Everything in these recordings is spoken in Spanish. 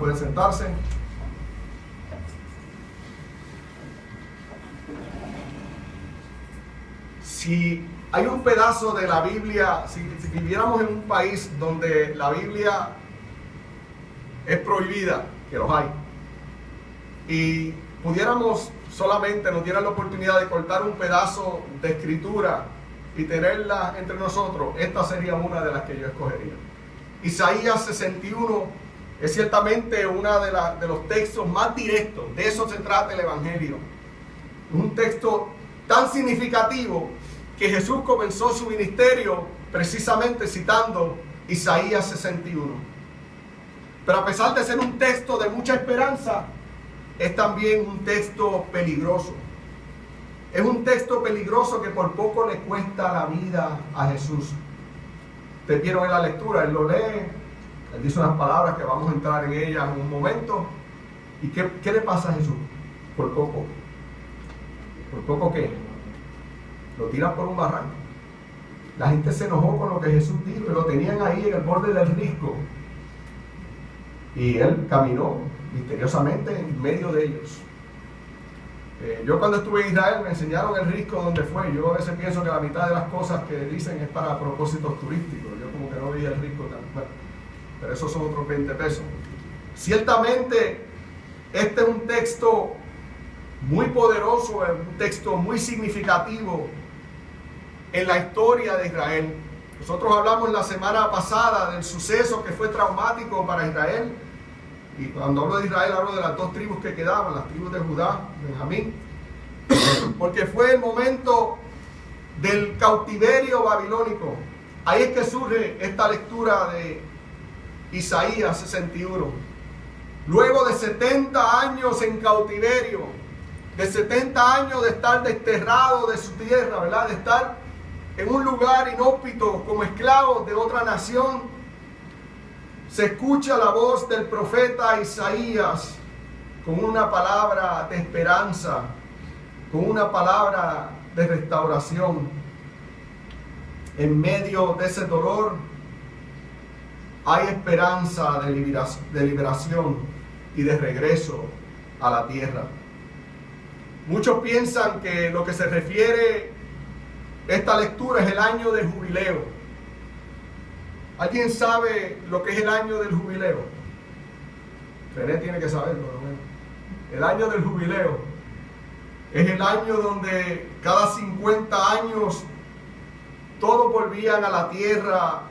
pueden sentarse. Si hay un pedazo de la Biblia, si viviéramos en un país donde la Biblia es prohibida, que los hay, y pudiéramos solamente, nos dieran la oportunidad de cortar un pedazo de escritura y tenerla entre nosotros, esta sería una de las que yo escogería. Isaías 61 es ciertamente uno de los textos más directos, de eso se trata el Evangelio. Un texto tan significativo que Jesús comenzó su ministerio precisamente citando Isaías 61. Pero a pesar de ser un texto de mucha esperanza, es también un texto peligroso. Es un texto peligroso que por poco le cuesta la vida a Jesús. Ustedes vieron en la lectura, él lo lee, él dice unas palabras que vamos a entrar en ellas en un momento. ¿Y qué le pasa a Jesús? Por poco. ¿Por poco qué? Lo tiran por un barranco. La gente se enojó con lo que Jesús dijo y lo tenían ahí en el borde del risco. Y él caminó misteriosamente en medio de ellos. Yo cuando estuve en Israel me enseñaron el risco donde fue. Yo a veces pienso que la mitad de las cosas que dicen es para propósitos turísticos. Yo como que no veía el risco tan bueno. Pero esos son otros 20 pesos. Ciertamente este es un texto muy poderoso, es un texto muy significativo en la historia de Israel. Nosotros hablamos la semana pasada del suceso que fue traumático para Israel. Y cuando hablo de Israel, hablo de las dos tribus que quedaban, las tribus de Judá, Benjamín. Porque fue el momento del cautiverio babilónico. Ahí es que surge esta lectura de Isaías 61. Luego de 70 años en cautiverio, de 70 años de estar desterrado de su tierra, ¿verdad? De estar en un lugar inhóspito como esclavos de otra nación, se escucha la voz del profeta Isaías con una palabra de esperanza, con una palabra de restauración. En medio de ese dolor hay esperanza de liberación y de regreso a la tierra. Muchos piensan que lo que se refiere esta lectura es el año del jubileo. ¿Alguien sabe lo que es el año del jubileo? René tiene que saberlo, ¿no? El año del jubileo es el año donde cada 50 años todos volvían a la tierra,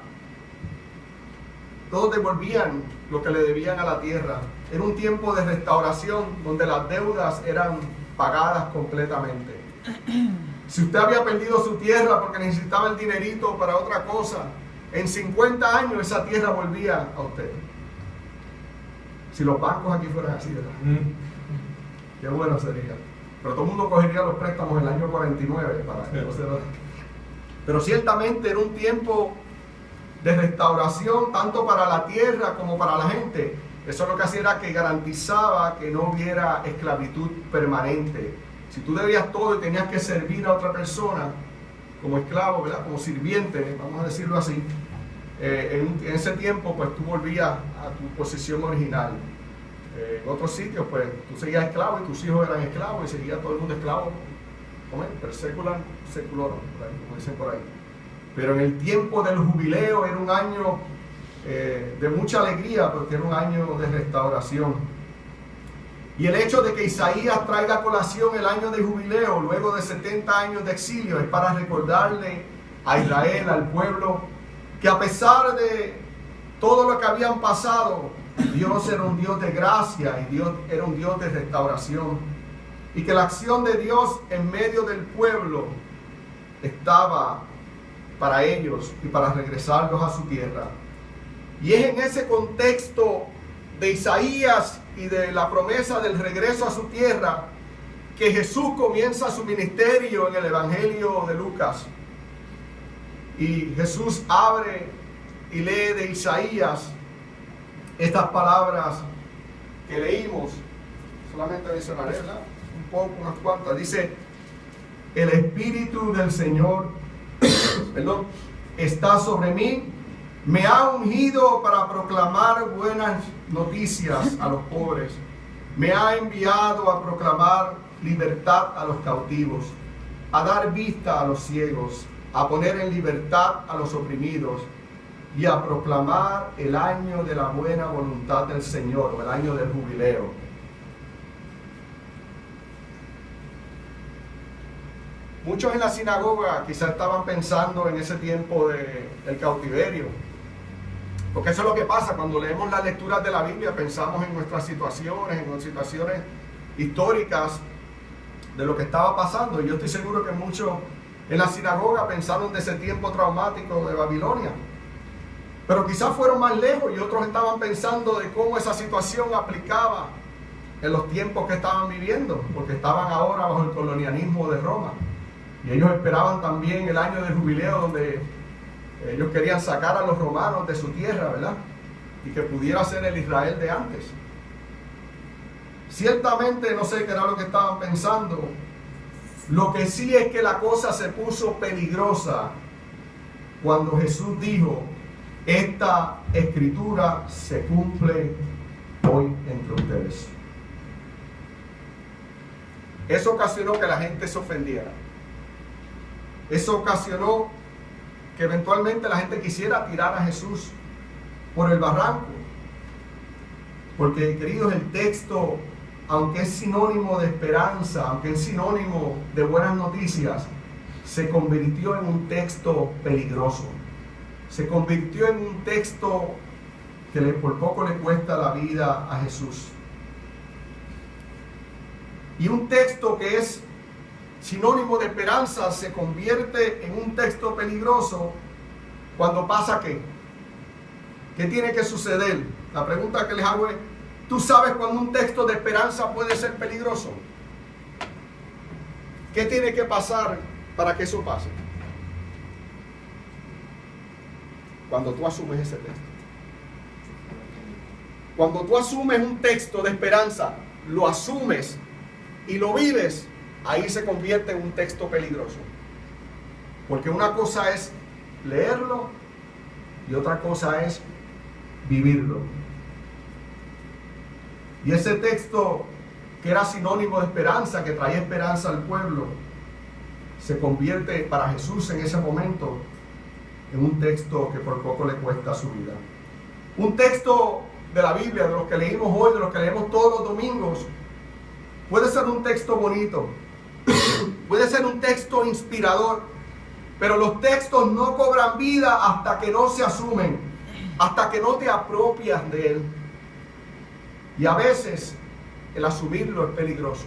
todos devolvían lo que le debían a la tierra. Era un tiempo de restauración donde las deudas eran pagadas completamente. Si usted había perdido su tierra porque necesitaba el dinerito para otra cosa, en 50 años esa tierra volvía a usted. Si los bancos aquí fueran así, ¿verdad? Qué bueno sería. Pero todo el mundo cogería los préstamos en el año 49 para que no se lo... Pero ciertamente era un tiempo de restauración tanto para la tierra como para la gente. Eso lo que hacía era que garantizaba que no hubiera esclavitud permanente. Si tú debías todo y tenías que servir a otra persona como esclavo, ¿verdad? Como sirviente, vamos a decirlo así, en ese tiempo pues tú volvías a tu posición original. En otros sitios pues tú seguías esclavo y tus hijos eran esclavos y seguía todo el mundo esclavo. Per secular seculorum, como dicen por ahí. Pero en el tiempo del jubileo era un año de mucha alegría porque era un año de restauración. Y el hecho de que Isaías traiga a colación el año de jubileo luego de 70 años de exilio es para recordarle a Israel, al pueblo, que a pesar de todo lo que habían pasado, Dios era un Dios de gracia y Dios era un Dios de restauración. Y que la acción de Dios en medio del pueblo estaba para ellos y para regresarlos a su tierra. Y es en ese contexto de Isaías y de la promesa del regreso a su tierra que Jesús comienza su ministerio en el Evangelio de Lucas. Y Jesús abre y lee de Isaías estas palabras que leímos. Solamente mencionaré, ¿verdad? Un poco, unas cuantas. Dice: el Espíritu del Señor está sobre mí, Me ha ungido para proclamar buenas noticias a los pobres. Me ha enviado a proclamar libertad a los cautivos, a dar vista a los ciegos, a poner en libertad a los oprimidos y a proclamar el año de la buena voluntad del Señor, o el año del jubileo. Muchos en la sinagoga quizás estaban pensando en ese tiempo del cautiverio, porque eso es lo que pasa cuando leemos las lecturas de la Biblia. Pensamos en nuestras situaciones, en situaciones históricas de lo que estaba pasando, y yo estoy seguro que muchos en la sinagoga pensaron de ese tiempo traumático de Babilonia, pero quizás fueron más lejos y otros estaban pensando de cómo esa situación aplicaba en los tiempos que estaban viviendo, porque estaban ahora bajo el colonialismo de Roma, y ellos esperaban también el año del jubileo, donde ellos querían sacar a los romanos de su tierra, ¿verdad? Y que pudiera ser el Israel de antes. Ciertamente no sé qué era lo que estaban pensando. Lo que sí es que la cosa se puso peligrosa cuando Jesús dijo: esta escritura se cumple hoy entre ustedes. Eso ocasionó que la gente se ofendiera. Eso ocasionó que eventualmente la gente quisiera tirar a Jesús por el barranco. Porque, queridos, el texto, aunque es sinónimo de esperanza, aunque es sinónimo de buenas noticias, se convirtió en un texto peligroso. Se convirtió en un texto que por poco le cuesta la vida a Jesús. Y un texto que es sinónimo de esperanza se convierte en un texto peligroso cuando pasa ¿qué? ¿Qué tiene que suceder? La pregunta que les hago es: ¿tú sabes cuando un texto de esperanza puede ser peligroso? ¿Qué tiene que pasar para que eso pase? Cuando tú asumes ese texto. Cuando tú asumes un texto de esperanza, lo asumes y lo vives, ahí se convierte en un texto peligroso. Porque una cosa es leerlo y otra cosa es vivirlo. Y ese texto, que era sinónimo de esperanza, que traía esperanza al pueblo, se convierte para Jesús en ese momento en un texto que por poco le cuesta su vida. Un texto de la Biblia, de los que leímos hoy, de los que leemos todos los domingos, puede ser un texto bonito, puede ser un texto inspirador, pero los textos no cobran vida hasta que no se asumen, hasta que no te apropias de él. Y a veces el asumirlo es peligroso.